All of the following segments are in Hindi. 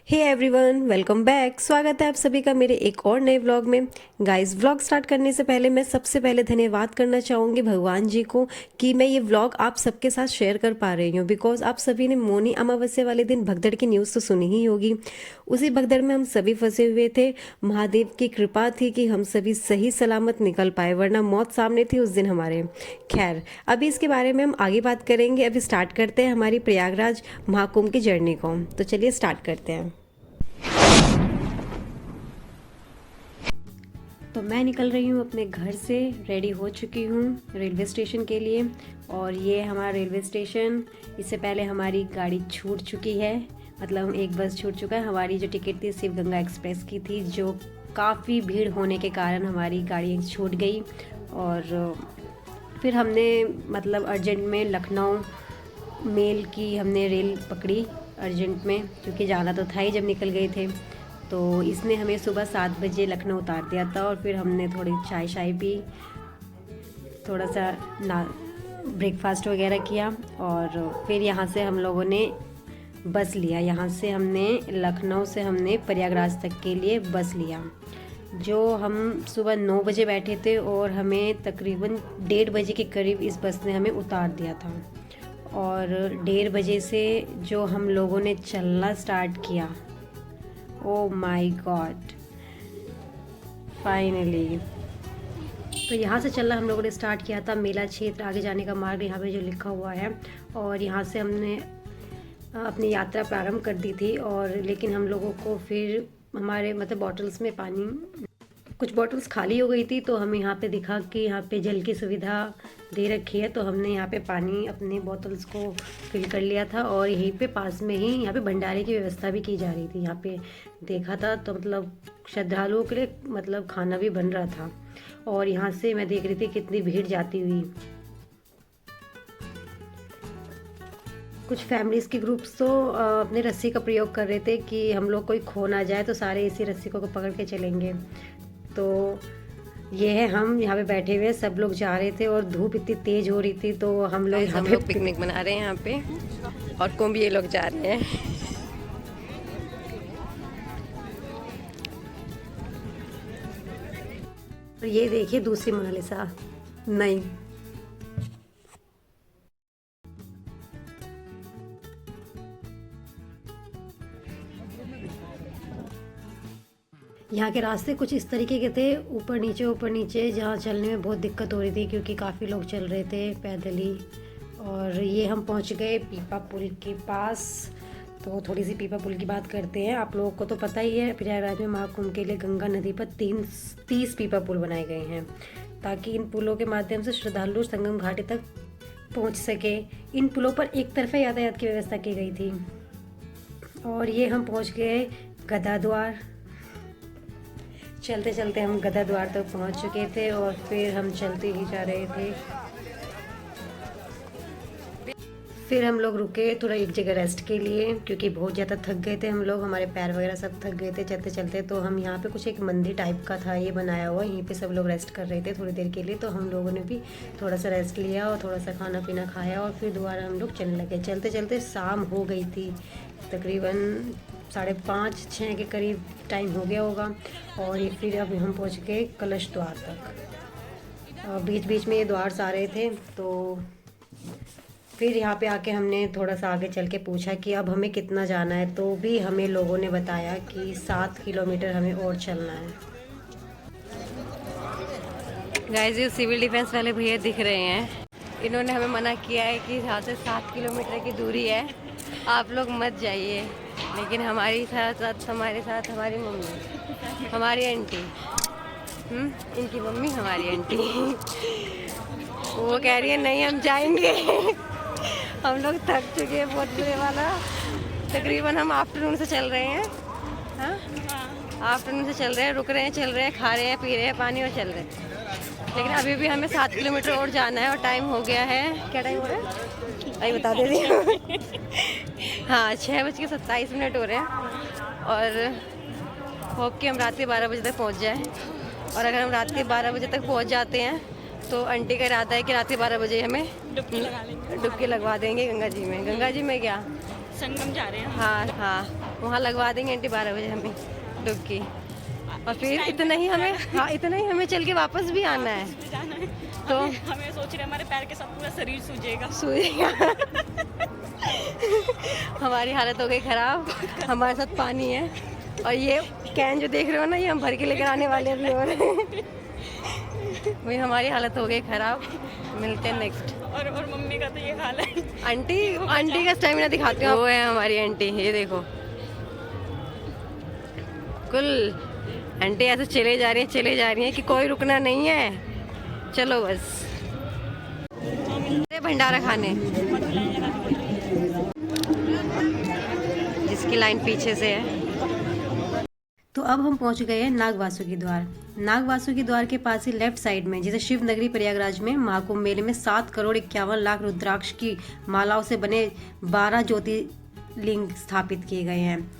Hey everyone, welcome back. स्वागत है आप सभी का मेरे एक और नए व्लॉग में। गाइस, व्लॉग स्टार्ट करने से पहले मैं सबसे पहले धन्यवाद करना चाहूँगी भगवान जी को कि मैं ये व्लॉग आप सबके साथ शेयर कर पा रही हूँ। बिकॉज आप सभी ने मौनी अमावस्या वाले दिन भगदड़ की न्यूज़ तो सुनी ही होगी। उसी भगदड़ में हम सभी फंसे हुए थे। महादेव की कृपा थी कि हम सभी सही सलामत निकल पाए, वरना मौत सामने थी उस दिन हमारे। खैर, अभी इसके बारे में हम आगे बात करेंगे। अभी स्टार्ट करते हैं हमारी प्रयागराज महाकुंभ की जर्नी को। तो चलिए स्टार्ट करते हैं। तो मैं निकल रही हूँ अपने घर से, रेडी हो चुकी हूँ रेलवे स्टेशन के लिए। और ये हमारा रेलवे स्टेशन। इससे पहले हमारी गाड़ी छूट चुकी है, मतलब एक बस छूट चुका है। हमारी जो टिकट थी शिव गंगा एक्सप्रेस की थी, जो काफ़ी भीड़ होने के कारण हमारी गाड़ी छूट गई। और फिर हमने मतलब अर्जेंट में लखनऊ मेल की हमने रेल पकड़ी अर्जेंट में, क्योंकि जाना तो था ही जब निकल गए थे। तो इसने हमें सुबह 7 बजे लखनऊ उतार दिया था। और फिर हमने थोड़ी चाय शाय पी, थोड़ा सा ना ब्रेकफास्ट वगैरह किया। और फिर यहाँ से हम लोगों ने बस लिया। यहाँ से हमने लखनऊ से हमने प्रयागराज तक के लिए बस लिया। जो हम सुबह 9 बजे बैठे थे और हमें तकरीबन 1:30 बजे के करीब इस बस ने हमें उतार दिया था। और 1:30 बजे से जो हम लोगों ने चलना स्टार्ट किया, ओ माय गॉड, फाइनली। तो यहाँ से चलना हम लोगों ने स्टार्ट किया था। मेला क्षेत्र आगे जाने का मार्ग यहाँ पे जो लिखा हुआ है, और यहाँ से हमने अपनी यात्रा प्रारंभ कर दी थी। और लेकिन हम लोगों को फिर हमारे मतलब बॉटल्स में पानी, कुछ बॉटल्स खाली हो गई थी। तो हमें यहाँ पे दिखा कि यहाँ पे जल की सुविधा दे रखी है। तो हमने यहाँ पे पानी अपने बोतल्स को फिल कर लिया था। और यहीं पे पास में ही यहाँ पे भंडारे की व्यवस्था भी की जा रही थी। यहाँ पे देखा था तो मतलब श्रद्धालुओं के लिए मतलब खाना भी बन रहा था। और यहाँ से मैं देख रही थी कितनी भीड़ जाती हुई। कुछ फैमिलीज़ के ग्रुप्स तो अपने रस्सी का प्रयोग कर रहे थे कि हम लोग कोई खो ना जाए, तो सारे इसी रस्सी को पकड़ के चलेंगे। तो ये है, हम यहाँ पे बैठे हुए, सब लोग जा रहे थे और धूप इतनी तेज हो रही थी। तो हम लोग पिकनिक मना रहे हैं यहाँ पे, और कुंभ ये लोग जा रहे हैं। और ये देखिए दूसरी मोनालिसा। नहीं, यहाँ के रास्ते कुछ इस तरीके के थे, ऊपर नीचे जहाँ चलने में बहुत दिक्कत हो रही थी, क्योंकि काफ़ी लोग चल रहे थे पैदल ही। और ये हम पहुँच गए पीपा पुल के पास। तो थोड़ी सी पीपा पुल की बात करते हैं। आप लोगों को तो पता ही है, प्रयागराज में महाकुंभ के लिए गंगा नदी पर 30 पीपा पुल बनाए गए हैं, ताकि इन पुलों के माध्यम से श्रद्धालु संगम घाटी तक पहुँच सके। इन पुलों पर एक तरफा यातायात की व्यवस्था की गई थी। और ये हम पहुँच गए गदा द्वार। चलते चलते हम गदा द्वार तक पहुंच चुके थे, और फिर हम चलते ही जा रहे थे। फिर हम लोग रुके थोड़ा एक जगह रेस्ट के लिए, क्योंकि बहुत ज़्यादा थक गए थे हम लोग, हमारे पैर वगैरह सब थक गए थे चलते चलते। तो हम यहाँ पे कुछ एक मंदिर टाइप का था ये बनाया हुआ, यहीं पे सब लोग रेस्ट कर रहे थे थोड़ी देर के लिए। तो हम लोगों ने भी थोड़ा सा रेस्ट लिया और थोड़ा सा खाना पीना खाया, और फिर दोबारा हम लोग चलने लगे। चलते चलते शाम हो गई थी, तकरीबन 5:30-6 के करीब टाइम हो गया होगा। और ये फिर अब हम पहुँच गए कलश द्वार तक। बीच बीच में ये द्वार आ रहे थे। तो फिर यहाँ पे आके हमने थोड़ा सा आगे चल के पूछा कि अब हमें कितना जाना है। तो भी हमें लोगों ने बताया कि 7 किलोमीटर हमें और चलना है। गाइस, ये सिविल डिफेंस वाले भैया दिख रहे हैं, इन्होंने हमें मना किया है कि यहाँ से 7 किलोमीटर की दूरी है, आप लोग मत जाइए। लेकिन हमारे साथ हमारी मम्मी, हमारी आंटी, इनकी मम्मी, हमारी आंटी वो कह रही है नहीं हम जाएंगे। हम लोग थक चुके हैं बहुत बुरे वाला। तकरीबन हम आफ्टरनून से चल रहे हैं। हाँ, आफ्टरनून से चल रहे हैं, रुक रहे हैं, चल रहे हैं, खा रहे हैं, पी रहे हैं पानी और चल रहे हैं। लेकिन अभी भी हमें 7 किलोमीटर और जाना है। और टाइम हो गया है, क्या टाइम हो रहा है अभी बता दे रही हूँ। हाँ, 6:27 हो रहे हैं। और होप कि हम रात के 12 बजे तक पहुँच जाए। और अगर हम रात के 12 बजे तक पहुँच जाते हैं तो आंटी का इरादा है कि रात के 12 बजे हमें डुबकी लगवा देंगे गंगा जी में। गंगा जी में क्या, संगम जा रहे हैं। हाँ हाँ, वहाँ लगवा देंगे आंटी 12 बजे हमें डुबकी, और फिर इतना ही हमें, हाँ इतना ही हमें चल के वापस भी आना है। तो हमें सोच रहे हमारे पैर के साथ पूरा शरीर सूजेगा। हमारी हालत हो गई ख़राब, हमारे साथ पानी है, और ये कैन जो देख रहे हो ना, ये हम भर के लेकर आने वाले अभी और वही हमारी हालत हो गई ख़राब। मिलते हैं नेक्स्ट। और मम्मी का तो ये हाल है। आंटी का स्टेमिना दिखाती हूँ। वो है हमारी आंटी, ये देखो कुल आंटी ऐसे चले जा रही हैं कि कोई रुकना नहीं है, चलो बस भंडारा खाने, जिसकी लाइन पीछे से है। तो अब हम पहुंच गए हैं नागवासुकी द्वार। नागवासुकी द्वार के पास ही लेफ्ट साइड में, जैसे शिव नगरी प्रयागराज में महाकुंभ मेले में 7 करोड़ 51 लाख रुद्राक्ष की मालाओं से बने 12 ज्योतिर्लिंग स्थापित किए गए हैं,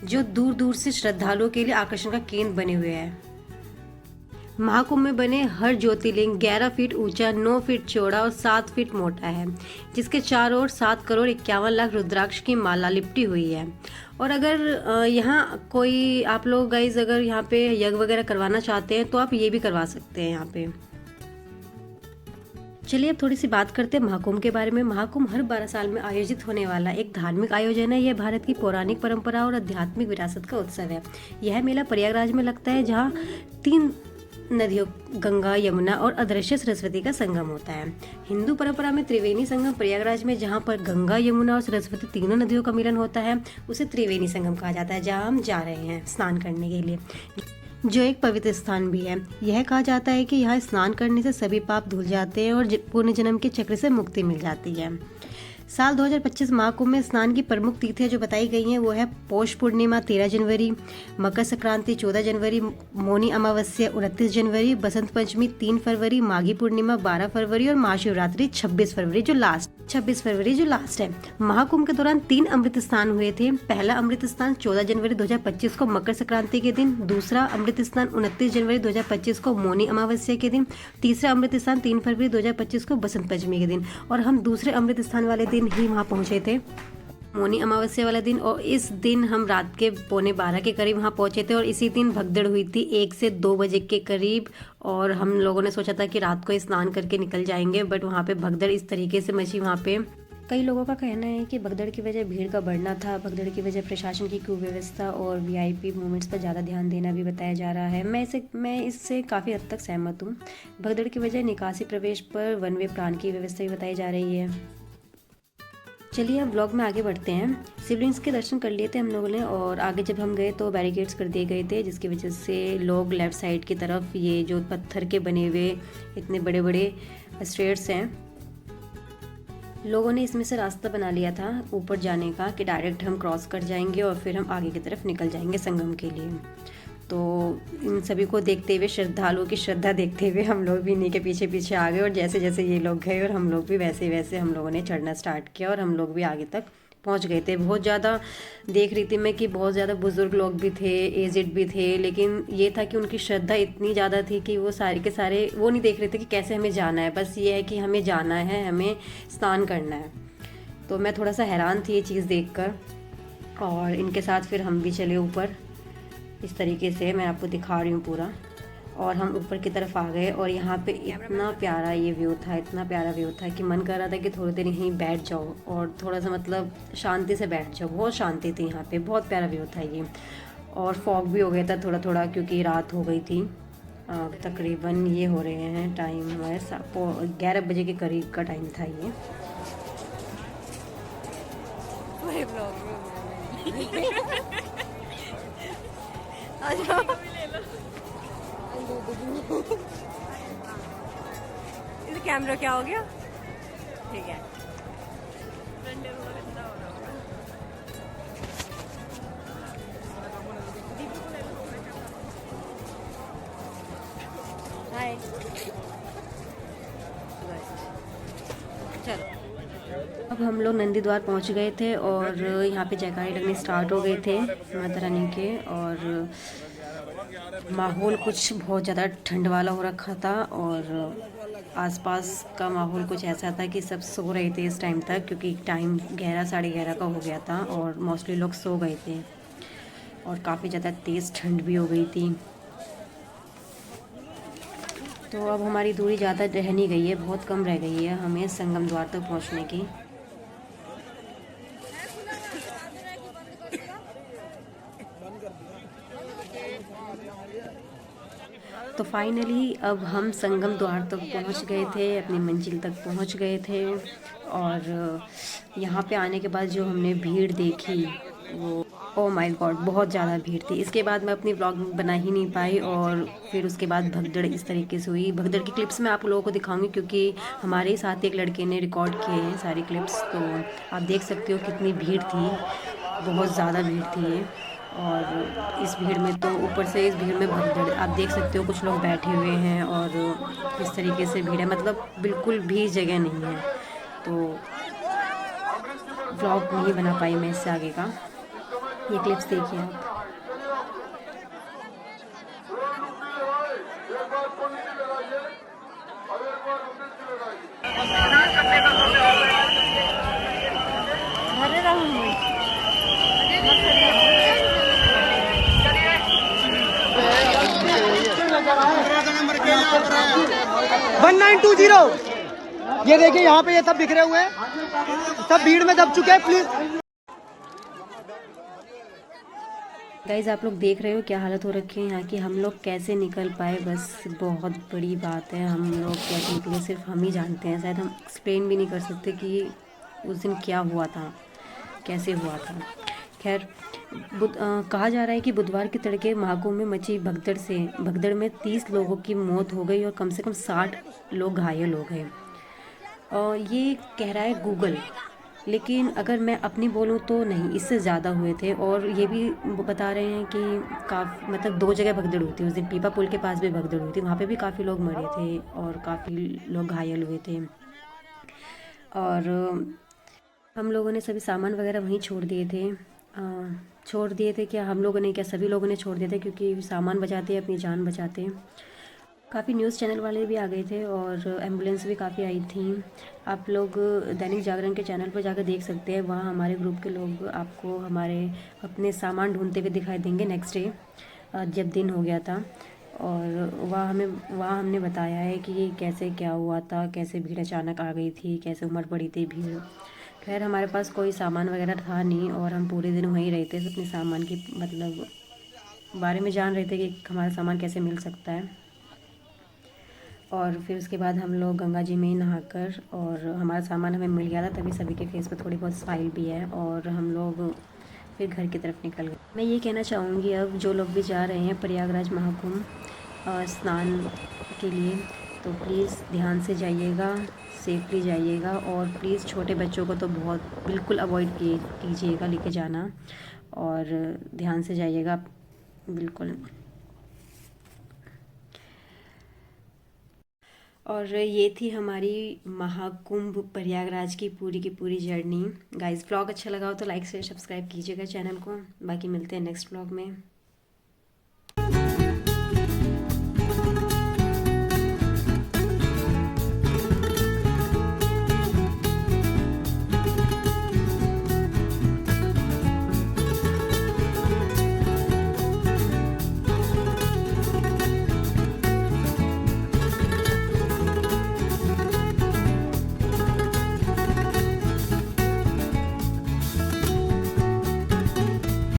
जो दूर दूर से श्रद्धालुओं के लिए आकर्षण का केंद्र बने हुए हैं। महाकुंभ में बने हर ज्योतिर्लिंग 11 फीट ऊंचा, 9 फीट चौड़ा और 7 फीट मोटा है, जिसके चारों ओर 7 करोड़ 51 लाख रुद्राक्ष की माला लिपटी हुई है। और अगर यहाँ कोई आप लोग गाइज अगर यहाँ पे यज्ञ वगैरह करवाना चाहते हैं तो आप ये भी करवा सकते हैं यहाँ पे। चलिए अब थोड़ी सी बात करते हैं महाकुंभ के बारे में। महाकुंभ हर 12 साल में आयोजित होने वाला एक धार्मिक आयोजन है। यह भारत की पौराणिक परंपरा और आध्यात्मिक विरासत का उत्सव है। यह मेला प्रयागराज में लगता है, जहाँ 3 नदियों गंगा, यमुना और अदृश्य सरस्वती का संगम होता है। हिंदू परंपरा में त्रिवेणी संगम प्रयागराज में, जहाँ पर गंगा, यमुना और सरस्वती तीनों नदियों का मिलन होता है, उसे त्रिवेणी संगम कहा जाता है, जहाँ हम जा रहे हैं स्नान करने के लिए, जो एक पवित्र स्थान भी है। यह कहा जाता है कि यहाँ स्नान करने से सभी पाप धुल जाते हैं और पुण्य जन्म के चक्र से मुक्ति मिल जाती है। साल 2025 महाकुंभ में स्नान की प्रमुख तिथियां जो बताई गई हैं वो है पौष पूर्णिमा 13 जनवरी, मकर संक्रांति 14 जनवरी, मौनी अमावस्या 29 जनवरी, बसंत पंचमी 3 फरवरी, माघी पूर्णिमा 12 फरवरी और महाशिवरात्रि 26 फरवरी जो लास्ट है। महाकुंभ के दौरान 3 अमृत स्नान हुए थे। पहला अमृत स्नान 14 जनवरी 2025 को मकर संक्रांति के दिन, दूसरा अमृत स्नान 29 जनवरी 2025 को मौनी अमावस्या के दिन, तीसरा अमृत स्नान 3 फरवरी 2025 को बसंत पंचमी के दिन। और हम दूसरे अमृत स्नान वाले दिन ही वहाँ पहुँचे थे, मौनी अमावस्या वाला दिन, और इस दिन हम रात के 11:15 के करीब वहाँ पहुँचे थे। और इसी दिन भगदड़ हुई थी 1 से 2 बजे के करीब, और हम लोगों ने सोचा था कि रात को स्नान करके निकल जाएंगे, बट वहाँ पे भगदड़ इस तरीके से मची। वहाँ पे कई लोगों का कहना है कि भगदड़ की वजह भीड़ का बढ़ना था, भगदड़ की वजह प्रशासन की कुव्यवस्था और वीआईपी मूवमेंट्स पर ज़्यादा ध्यान देना भी बताया जा रहा है। मैं इससे काफ़ी हद तक सहमत हूँ। भगदड़ की वजह निकासी प्रवेश पर वन वे प्लान की व्यवस्था भी बताई जा रही है। चलिए अब व्लॉग में आगे बढ़ते हैं। शिवलिंग्स के दर्शन कर लिए थे हम लोगों ने, और आगे जब हम गए तो बैरिकेड्स कर दिए गए थे, जिसकी वजह से लोग लेफ़्ट साइड की तरफ, ये जो पत्थर के बने हुए इतने बड़े बड़े स्ट्रेट्स हैं, लोगों ने इसमें से रास्ता बना लिया था ऊपर जाने का कि डायरेक्ट हम क्रॉस कर जाएंगे और फिर हम आगे की तरफ निकल जाएंगे संगम के लिए। तो इन सभी को देखते हुए, श्रद्धालुओं की श्रद्धा देखते हुए, हम लोग भी इन्हीं के पीछे पीछे आ गए, और जैसे जैसे ये लोग गए और हम लोग भी वैसे वैसे हम लोगों ने चढ़ना स्टार्ट किया, और हम लोग भी आगे तक पहुंच गए थे। बहुत ज़्यादा देख रही थी मैं कि बहुत ज़्यादा बुज़ुर्ग लोग भी थे, एजिड भी थे, लेकिन ये था कि उनकी श्रद्धा इतनी ज़्यादा थी कि वो सारे के सारे वो नहीं देख रहे थे कि कैसे हमें जाना है, बस ये है कि हमें जाना है, हमें स्नान करना है। तो मैं थोड़ा सा हैरान थी ये चीज़ देखकर, और इनके साथ फिर हम भी चले ऊपर। इस तरीके से मैं आपको दिखा रही हूँ पूरा, और हम ऊपर की तरफ आ गए, और यहाँ पे इतना प्यारा ये व्यू था, इतना प्यारा व्यू था कि मन कर रहा था कि थोड़ी देर यहीं बैठ जाओ और थोड़ा सा मतलब शांति से बैठ जाओ। बहुत शांति थी यहाँ पे, बहुत प्यारा व्यू था ये। और फॉग भी हो गया था थोड़ा थोड़ा, क्योंकि रात हो गई थी। तकरीबन ये हो रहे हैं टाइम हमारे 11 बजे के करीब का टाइम था ये। इस कैमरा क्या हो गया? ठीक है, हाय, चलो। अब हम लोग नंदी द्वार पहुंच गए थे, और यहाँ पे जयकारे लगने स्टार्ट हो गए थे माता रानी के, और माहौल कुछ बहुत ज़्यादा ठंड वाला हो रखा था, और आसपास का माहौल कुछ ऐसा था कि सब सो रहे थे इस टाइम तक, क्योंकि टाइम 11 साढ़े 11 का हो गया था और मोस्टली लोग सो गए थे। और काफ़ी ज़्यादा तेज़ ठंड भी हो गई थी। तो अब हमारी दूरी ज़्यादा रह नहीं गई है, बहुत कम रह गई है हमें संगम द्वार तक पहुंचने की। तो फाइनली अब हम संगम द्वार तक पहुंच गए थे, अपनी मंजिल तक पहुंच गए थे। और यहाँ पे आने के बाद जो हमने भीड़ देखी वो ओ माय गॉड, बहुत ज़्यादा भीड़ थी। इसके बाद मैं अपनी व्लॉग बना ही नहीं पाई और फिर उसके बाद भगदड़ इस तरीके से हुई। भगदड़ की क्लिप्स मैं आप लोगों को दिखाऊंगी क्योंकि हमारे साथ एक लड़के ने रिकॉर्ड किए हैं सारी क्लिप्स, तो आप देख सकते हो कितनी भीड़ थी, बहुत ज़्यादा भीड़ थी ये। और इस भीड़ में तो ऊपर से इस भीड़ में भगदड़ आप देख सकते हो, कुछ लोग बैठे हुए हैं और किस तरीके से भीड़ है, मतलब बिल्कुल भी जगह नहीं है। तो व्लॉग नहीं बना पाई मैं इससे आगे का। ये क्लिप्स देखिए आप। वन 1920। ये देखिए यहाँ पे ये सब बिखरे हुए हैं, सब भीड़ में दब चुके हैं। प्लीज गाइज आप लोग देख रहे हो क्या हालत हो रखी है यहाँ की। हम लोग कैसे निकल पाए, बस बहुत बड़ी बात है। हम लोग कैसे निकले सिर्फ हम ही जानते हैं, शायद हम एक्सप्लेन भी नहीं कर सकते कि उस दिन क्या हुआ था, कैसे हुआ था। खैर कहा जा रहा है कि बुधवार के तड़के महाकुंभ में मची भगदड़ में 30 लोगों की मौत हो गई और कम से कम 60 लोग घायल हो गए। और ये कह रहा है गूगल, लेकिन अगर मैं अपनी बोलूँ तो नहीं, इससे ज़्यादा हुए थे। और ये भी बता रहे हैं कि मतलब 2 जगह भगदड़ हुई थी उस दिन। पीपा पुल के पास भी भगदड़ हुई थी, वहाँ पे भी काफ़ी लोग मरे थे और काफ़ी लोग घायल हुए थे। और हम लोगों ने सभी सामान वगैरह वहीं छोड़ दिए थे। छोड़ दिए थे क्या हम लोगों ने, क्या सभी लोगों ने छोड़ दिए थे, क्योंकि सामान बचाते अपनी जान बचाते। काफ़ी न्यूज़ चैनल वाले भी आ गए थे और एम्बुलेंस भी काफ़ी आई थी। आप लोग दैनिक जागरण के चैनल पर जाकर देख सकते हैं, वहाँ हमारे ग्रुप के लोग आपको हमारे अपने सामान ढूंढते हुए दिखाई देंगे नेक्स्ट डे जब दिन हो गया था। और वहाँ हमने बताया है कि ये कैसे क्या हुआ था, कैसे भीड़ अचानक आ गई थी, कैसे उमड़ पड़ी थी भीड़। खैर हमारे पास कोई सामान वगैरह था नहीं और हम पूरे दिन वहीं रहे थे, अपने सामान की मतलब बारे में जान रहे थे कि हमारा सामान कैसे मिल सकता है। और फिर उसके बाद हम लोग गंगा जी में ही नहाकर, और हमारा सामान हमें मिल गया था, तभी सभी के फेस पे थोड़ी बहुत स्माइल भी है। और हम लोग फिर घर की तरफ निकल गए। मैं ये कहना चाहूँगी अब जो लोग भी जा रहे हैं प्रयागराज महाकुंभ स्नान के लिए, तो प्लीज़ ध्यान से जाइएगा, सेफली जाइएगा। और प्लीज़ छोटे बच्चों को तो बिल्कुल अवॉइड कीजिएगा लेके जाना, और ध्यान से जाइएगा बिल्कुल। और ये थी हमारी महाकुंभ प्रयागराज की पूरी जर्नी। गाइस व्लॉग अच्छा लगा हो तो लाइक शेयर सब्सक्राइब कीजिएगा चैनल को। बाकी मिलते हैं नेक्स्ट व्लॉग में।